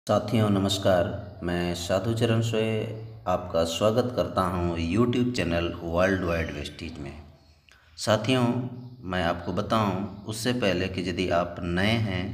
साथियों नमस्कार। मैं साधु चरण सोए आपका स्वागत करता हूं YouTube channel world wide Vestige में। साथियों मैं आपको बताऊं उससे पहले कि यदि आप नए हैं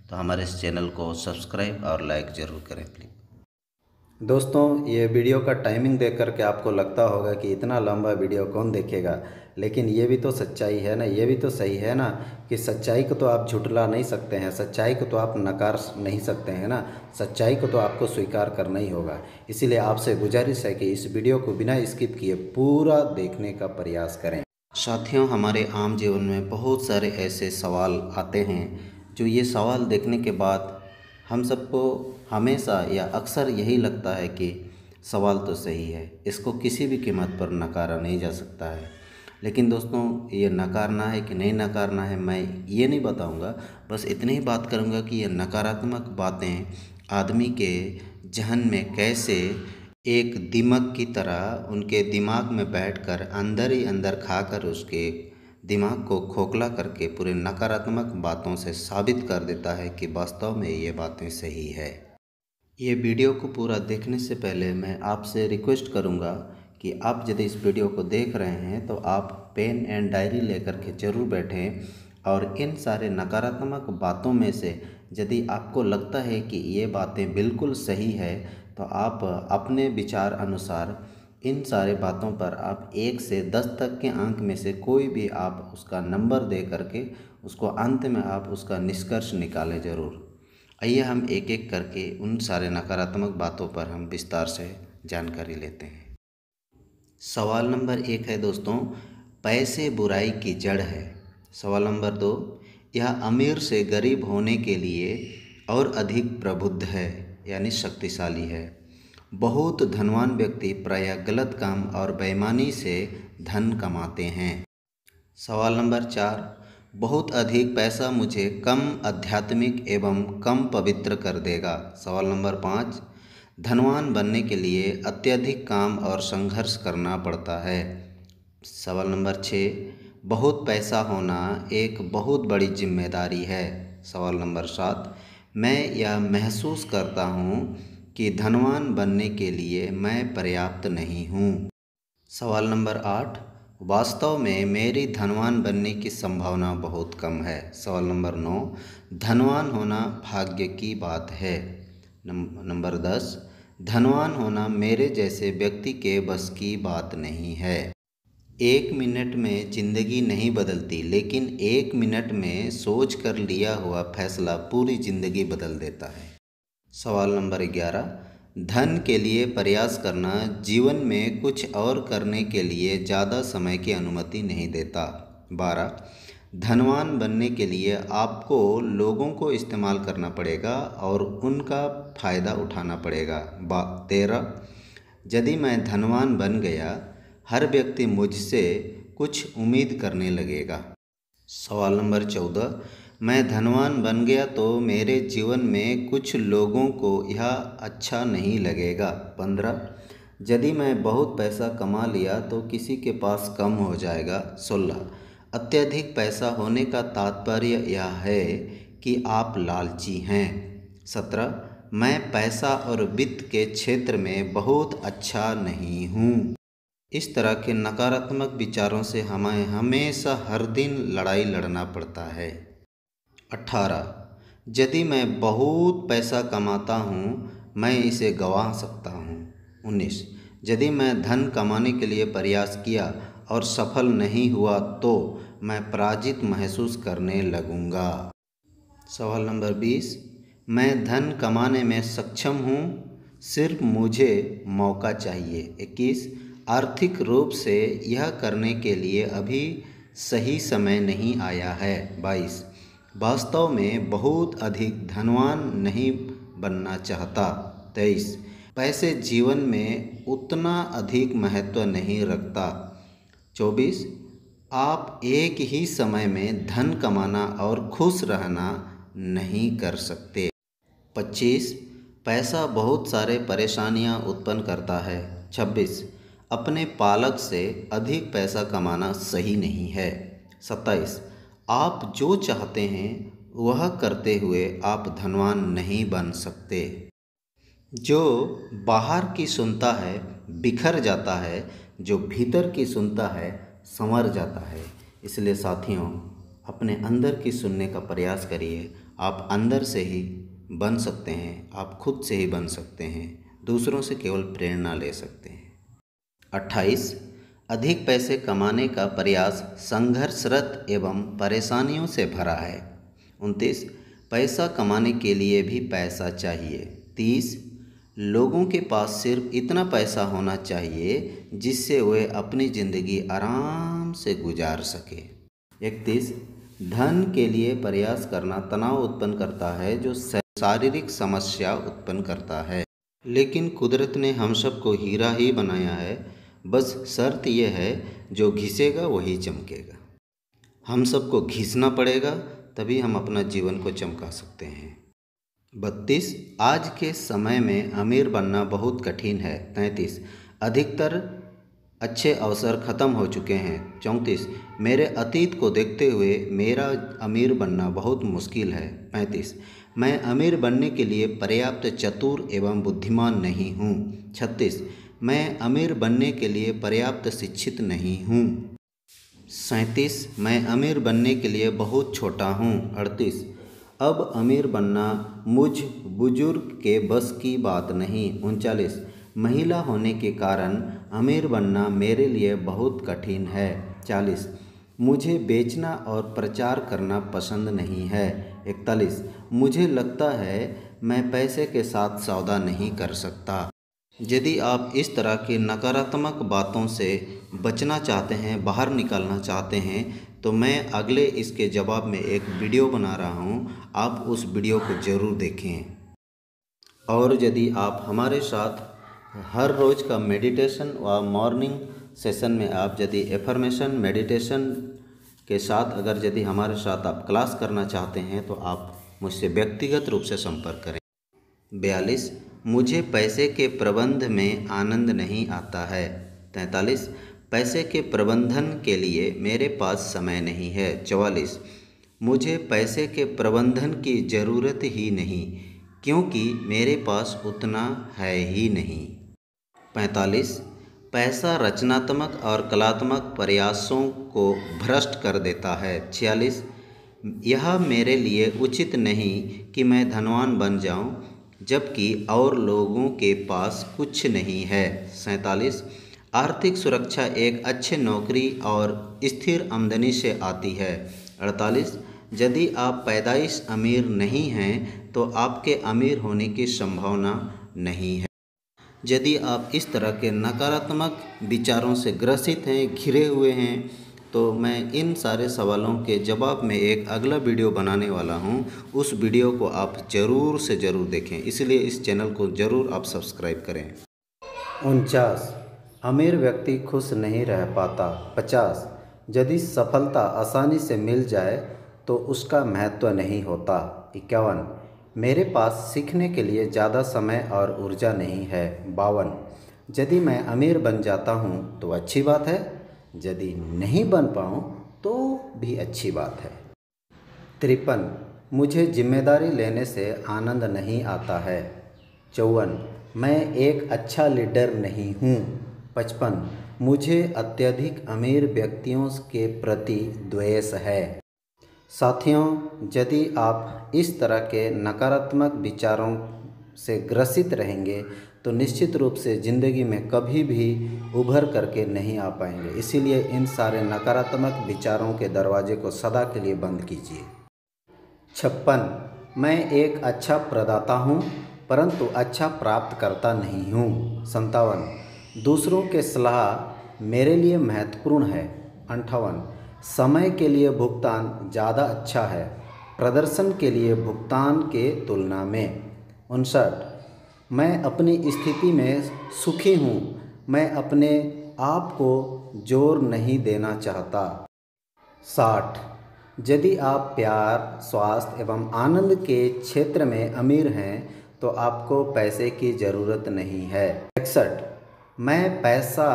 तो हमारे इस चैनल को सब्सक्राइब और लाइक ज़रूर करें प्लीज़। दोस्तों ये वीडियो का टाइमिंग देख करके आपको लगता होगा कि इतना लंबा वीडियो कौन देखेगा, लेकिन ये भी तो सच्चाई है ना, ये भी तो सही है ना कि सच्चाई को तो आप झुठला नहीं सकते हैं, सच्चाई को तो आप नकार नहीं सकते हैं ना, सच्चाई को तो आपको स्वीकार करना ही होगा। इसीलिए आपसे गुजारिश है कि इस वीडियो को बिना स्किप किए पूरा देखने का प्रयास करें। साथियों हमारे आम जीवन में बहुत सारे ऐसे सवाल आते हैं जो ये सवाल देखने के बाद हम सबको हमेशा या अक्सर यही लगता है कि सवाल तो सही है, इसको किसी भी कीमत पर नकारा नहीं जा सकता है। लेकिन दोस्तों ये नकारना है कि नहीं नकारना है मैं ये नहीं बताऊंगा, बस इतनी ही बात करूंगा कि ये नकारात्मक बातें आदमी के जहन में कैसे एक दीमक की तरह उनके दिमाग में बैठकर अंदर ही अंदर खाकर उसके दिमाग को खोखला करके पूरे नकारात्मक बातों से साबित कर देता है कि वास्तव में ये बातें सही है। ये वीडियो को पूरा देखने से पहले मैं आपसे रिक्वेस्ट करूंगा कि आप यदि इस वीडियो को देख रहे हैं तो आप पेन एंड डायरी लेकर के ज़रूर बैठें और इन सारे नकारात्मक बातों में से यदि आपको लगता है कि ये बातें बिल्कुल सही है तो आप अपने विचार अनुसार इन सारे बातों पर आप 1 से 10 तक के अंक में से कोई भी आप उसका नंबर दे करके उसको अंत में आप उसका निष्कर्ष निकालें ज़रूर। आइए हम एक एक करके उन सारे नकारात्मक बातों पर हम विस्तार से जानकारी लेते हैं। सवाल नंबर 1 है दोस्तों, पैसे बुराई की जड़ है। सवाल नंबर 2, यह अमीर से गरीब होने के लिए और अधिक प्रबुद्ध है यानी शक्तिशाली है। बहुत धनवान व्यक्ति प्रायः गलत काम और बेईमानी से धन कमाते हैं। सवाल नंबर 4, बहुत अधिक पैसा मुझे कम आध्यात्मिक एवं कम पवित्र कर देगा। सवाल नंबर 5, धनवान बनने के लिए अत्यधिक काम और संघर्ष करना पड़ता है। सवाल नंबर 6, बहुत पैसा होना एक बहुत बड़ी जिम्मेदारी है। सवाल नंबर 7, मैं यह महसूस करता हूँ कि धनवान बनने के लिए मैं पर्याप्त नहीं हूँ। सवाल नंबर 8, वास्तव में मेरी धनवान बनने की संभावना बहुत कम है। सवाल नंबर 9, धनवान होना भाग्य की बात है। नंबर 10, धनवान होना मेरे जैसे व्यक्ति के बस की बात नहीं है। 1 मिनट में ज़िंदगी नहीं बदलती, लेकिन 1 मिनट में सोच कर लिया हुआ फैसला पूरी ज़िंदगी बदल देता है। सवाल नंबर 11, धन के लिए प्रयास करना जीवन में कुछ और करने के लिए ज़्यादा समय की अनुमति नहीं देता। 12, धनवान बनने के लिए आपको लोगों को इस्तेमाल करना पड़ेगा और उनका फ़ायदा उठाना पड़ेगा। 13, यदि मैं धनवान बन गया हर व्यक्ति मुझसे कुछ उम्मीद करने लगेगा। सवाल नंबर 14, मैं धनवान बन गया तो मेरे जीवन में कुछ लोगों को यह अच्छा नहीं लगेगा। 15, यदि मैं बहुत पैसा कमा लिया तो किसी के पास कम हो जाएगा। 16, अत्यधिक पैसा होने का तात्पर्य यह है कि आप लालची हैं। 17, मैं पैसा और वित्त के क्षेत्र में बहुत अच्छा नहीं हूँ। इस तरह के नकारात्मक विचारों से हमें हमेशा हर दिन लड़ाई लड़ना पड़ता है। 18, यदि मैं बहुत पैसा कमाता हूँ मैं इसे गंवा सकता हूँ। 19, यदि मैं धन कमाने के लिए प्रयास किया और सफल नहीं हुआ तो मैं पराजित महसूस करने लगूंगा। सवाल नंबर 20, मैं धन कमाने में सक्षम हूँ, सिर्फ मुझे मौका चाहिए। 21, आर्थिक रूप से यह करने के लिए अभी सही समय नहीं आया है। 22, वास्तव में बहुत अधिक धनवान नहीं बनना चाहता। 23, पैसे जीवन में उतना अधिक महत्व नहीं रखता। 24, आप एक ही समय में धन कमाना और खुश रहना नहीं कर सकते। 25, पैसा बहुत सारे परेशानियां उत्पन्न करता है। 26, अपने पालक से अधिक पैसा कमाना सही नहीं है। 27, आप जो चाहते हैं वह करते हुए आप धनवान नहीं बन सकते। जो बाहर की सुनता है बिखर जाता है, जो भीतर की सुनता है संवर जाता है। इसलिए साथियों, अपने अंदर की सुनने का प्रयास करिए। आप अंदर से ही बन सकते हैं, आप खुद से ही बन सकते हैं, दूसरों से केवल प्रेरणा ले सकते हैं। 28 अधिक पैसे कमाने का प्रयास संघर्षरत एवं परेशानियों से भरा है। 29 पैसा कमाने के लिए भी पैसा चाहिए। 30 लोगों के पास सिर्फ इतना पैसा होना चाहिए जिससे वे अपनी ज़िंदगी आराम से गुजार सके। 31 धन के लिए प्रयास करना तनाव उत्पन्न करता है, जो शारीरिक समस्या उत्पन्न करता है। लेकिन कुदरत ने हम सबको हीरा ही बनाया है, बस शर्त यह है जो घिसेगा वही चमकेगा। हम सबको घिसना पड़ेगा, तभी हम अपना जीवन को चमका सकते हैं। 32 आज के समय में अमीर बनना बहुत कठिन है। 33 अधिकतर अच्छे अवसर ख़त्म हो चुके हैं। 34 मेरे अतीत को देखते हुए मेरा अमीर बनना बहुत मुश्किल है। 35 मैं अमीर बनने के लिए पर्याप्त चतुर एवं बुद्धिमान नहीं हूँ। 36 मैं अमीर बनने के लिए पर्याप्त शिक्षित नहीं हूँ। 37 मैं अमीर बनने के लिए बहुत छोटा हूँ। 38 अब अमीर बनना मुझ बुजुर्ग के बस की बात नहीं। 39 महिला होने के कारण अमीर बनना मेरे लिए बहुत कठिन है। 40 मुझे बेचना और प्रचार करना पसंद नहीं है। 41 मुझे लगता है मैं पैसे के साथ सौदा नहीं कर सकता। यदि आप इस तरह की नकारात्मक बातों से बचना चाहते हैं, बाहर निकलना चाहते हैं, तो मैं अगले इसके जवाब में एक वीडियो बना रहा हूँ, आप उस वीडियो को ज़रूर देखें। और यदि आप हमारे साथ हर रोज़ का मेडिटेशन व मॉर्निंग सेशन में आप यदि एफर्मेशन मेडिटेशन के साथ अगर यदि हमारे साथ आप क्लास करना चाहते हैं, तो आप मुझसे व्यक्तिगत रूप से संपर्क करें। 42 मुझे पैसे के प्रबंध में आनंद नहीं आता है। 43 पैसे के प्रबंधन के लिए मेरे पास समय नहीं है। 44 मुझे पैसे के प्रबंधन की ज़रूरत ही नहीं, क्योंकि मेरे पास उतना है ही नहीं। 45 पैसा रचनात्मक और कलात्मक प्रयासों को भ्रष्ट कर देता है। 46 यह मेरे लिए उचित नहीं कि मैं धनवान बन जाऊं, जबकि और लोगों के पास कुछ नहीं है। 47 आर्थिक सुरक्षा एक अच्छे नौकरी और स्थिर आमदनी से आती है। 48 यदि आप पैदाइश अमीर नहीं हैं, तो आपके अमीर होने की संभावना नहीं है। यदि आप इस तरह के नकारात्मक विचारों से ग्रसित हैं, घिरे हुए हैं, तो मैं इन सारे सवालों के जवाब में एक अगला वीडियो बनाने वाला हूं। उस वीडियो को आप ज़रूर से ज़रूर देखें, इसलिए इस चैनल को ज़रूर आप सब्सक्राइब करें। 49 अमीर व्यक्ति खुश नहीं रह पाता। 50 यदि सफलता आसानी से मिल जाए तो उसका महत्व नहीं होता। 51 मेरे पास सीखने के लिए ज़्यादा समय और ऊर्जा नहीं है। 52 यदि मैं अमीर बन जाता हूँ तो अच्छी बात है, यदि नहीं बन पाऊँ तो भी अच्छी बात है। 53 मुझे जिम्मेदारी लेने से आनंद नहीं आता है। 54 मैं एक अच्छा लीडर नहीं हूँ। 55 मुझे अत्यधिक अमीर व्यक्तियों के प्रति द्वेष है। साथियों, यदि आप इस तरह के नकारात्मक विचारों से ग्रसित रहेंगे तो निश्चित रूप से ज़िंदगी में कभी भी उभर करके नहीं आ पाएंगे। इसीलिए इन सारे नकारात्मक विचारों के दरवाजे को सदा के लिए बंद कीजिए। 56 मैं एक अच्छा प्रदाता हूँ, परंतु अच्छा प्राप्त करता नहीं हूँ। 57 दूसरों के सलाह मेरे लिए महत्वपूर्ण है। 58 समय के लिए भुगतान ज़्यादा अच्छा है, प्रदर्शन के लिए भुगतान के तुलना में। 59 मैं अपनी स्थिति में सुखी हूँ, मैं अपने आप को जोर नहीं देना चाहता। 60 यदि आप प्यार, स्वास्थ्य एवं आनंद के क्षेत्र में अमीर हैं तो आपको पैसे की ज़रूरत नहीं है। 61 मैं पैसा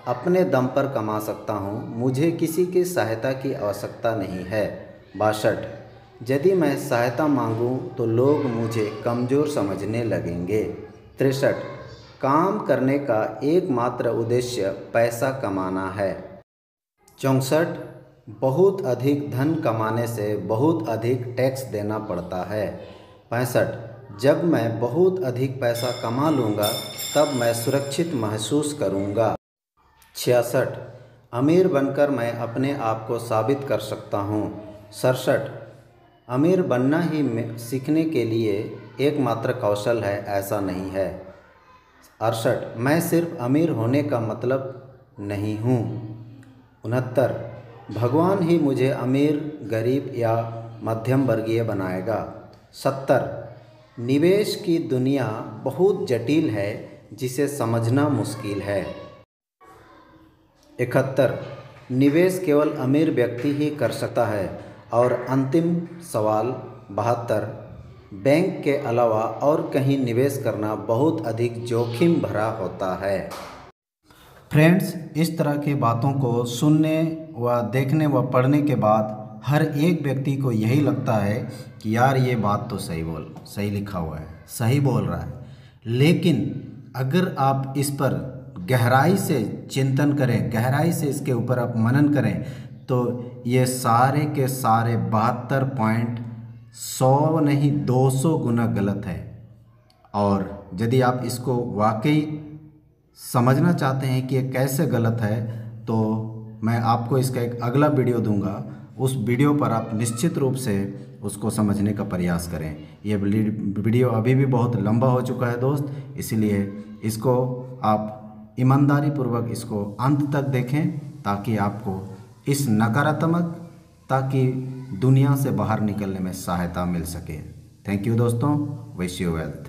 अपने दम पर कमा सकता हूँ, मुझे किसी की सहायता की आवश्यकता नहीं है। 62 यदि मैं सहायता मांगूं तो लोग मुझे कमज़ोर समझने लगेंगे। 63 काम करने का एकमात्र उद्देश्य पैसा कमाना है। 64 बहुत अधिक धन कमाने से बहुत अधिक टैक्स देना पड़ता है। 65 जब मैं बहुत अधिक पैसा कमा लूँगा तब मैं सुरक्षित महसूस करूँगा। 66 अमीर बनकर मैं अपने आप को साबित कर सकता हूँ। 67 अमीर बनना ही सीखने के लिए एकमात्र कौशल है, ऐसा नहीं है। 68 मैं सिर्फ अमीर होने का मतलब नहीं हूँ। 69 भगवान ही मुझे अमीर, गरीब या मध्यम वर्गीय बनाएगा। 70 निवेश की दुनिया बहुत जटिल है जिसे समझना मुश्किल है। 71 निवेश केवल अमीर व्यक्ति ही कर सकता है। और अंतिम सवाल 72 बैंक के अलावा और कहीं निवेश करना बहुत अधिक जोखिम भरा होता है। फ्रेंड्स, इस तरह की बातों को सुनने व देखने व पढ़ने के बाद हर एक व्यक्ति को यही लगता है कि यार ये बात तो सही लिखा हुआ है, सही बोल रहा है। लेकिन अगर आप इस पर गहराई से चिंतन करें, गहराई से इसके ऊपर आप मनन करें, तो ये सारे के सारे 72 पॉइंट 100 नहीं 200 गुना गलत है। और यदि आप इसको वाकई समझना चाहते हैं कि ये कैसे गलत है, तो मैं आपको इसका एक अगला वीडियो दूंगा। उस वीडियो पर आप निश्चित रूप से उसको समझने का प्रयास करें। ये वीडियो अभी भी बहुत लंबा हो चुका है दोस्त, इसीलिए इसको आप ईमानदारी पूर्वक इसको अंत तक देखें ताकि आपको इस नकारात्मकता की दुनिया से बाहर निकलने में सहायता मिल सके। थैंक यू दोस्तों, विश यू वेल्थ।